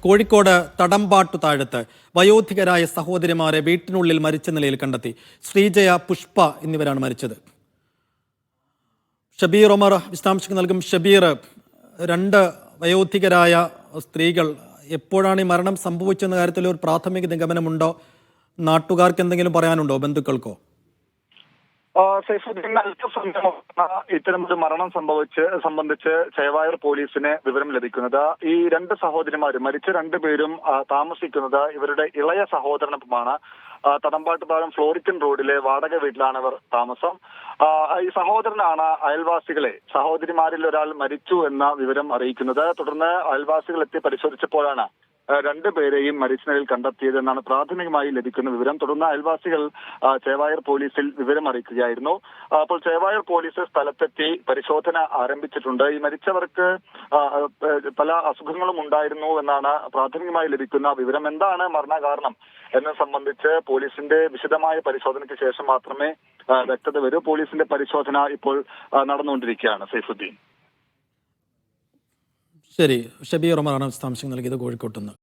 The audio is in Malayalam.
കോഴിക്കോട് തടമ്പാട്ടു താഴത്ത് വയോധികരായ സഹോദരിമാരെ വീട്ടിനുള്ളിൽ മരിച്ച നിലയിൽ കണ്ടെത്തി. ശ്രീജയ, പുഷ്പ എന്നിവരാണ് മരിച്ചത്. ഷബീർ ഒമർ വിശദാംശങ്ങൾ നൽകും. ഷബീർ, രണ്ട് വയോധികരായ സ്ത്രീകൾ, എപ്പോഴാണ് ഈ മരണം സംഭവിച്ചെന്ന കാര്യത്തിൽ ഒരു പ്രാഥമിക നിഗമനമുണ്ടോ? നാട്ടുകാർക്ക് എന്തെങ്കിലും പറയാനുണ്ടോ, ബന്ധുക്കൾക്കോ? ഇത്തരമൊരു മരണം സംബന്ധിച്ച് ചേവായൂർ പോലീസിന് വിവരം ലഭിക്കുന്നത്. ഈ രണ്ട് സഹോദരിമാരും, മരിച്ച രണ്ടുപേരും താമസിക്കുന്നത് ഇവരുടെ ഇളയ സഹോദരനൊപ്പമാണ്. തടമ്പാട്ട് താഴം ഫ്ലോറിക്കൻ റോഡിലെ വാടക വീട്ടിലാണ് ഇവർ താമസം. ഈ സഹോദരനാണ് അയൽവാസികളെ, സഹോദരിമാരിൽ ഒരാൾ മരിച്ചു എന്ന വിവരം അറിയിക്കുന്നത്. തുടർന്ന് അയൽവാസികൾ എത്തി പരിശോധിച്ചപ്പോഴാണ് രണ്ടുപേരെയും മരിച്ച നിലയിൽ കണ്ടെത്തിയതെന്നാണ് പ്രാഥമികമായി ലഭിക്കുന്ന വിവരം. തുടർന്ന് അയൽവാസികൾ ചേവായൂർ പോലീസിൽ വിവരം അറിയിക്കുകയായിരുന്നു. അപ്പോൾ ചേവായൂർ പോലീസ് സ്ഥലത്തെത്തി പരിശോധന ആരംഭിച്ചിട്ടുണ്ട്. ഈ മരിച്ചവർക്ക് പല അസുഖങ്ങളും ഉണ്ടായിരുന്നു എന്നാണ് പ്രാഥമികമായി ലഭിക്കുന്ന വിവരം. എന്താണ് മരണകാരണം എന്നെ സംബന്ധിച്ച് പോലീസിന്റെ വിശദമായ പരിശോധനയ്ക്ക് ശേഷം മാത്രമേ വ്യക്തത വരൂ. പോലീസിന്റെ പരിശോധന ഇപ്പോൾ നടന്നുകൊണ്ടിരിക്കുകയാണ്. സൈഫുദ്ദീൻ. ശരി, ഷബീർ ഒമറാണ് വിശദാംശങ്ങൾ നൽകിയത് കോഴിക്കോട്ടുനിന്ന്.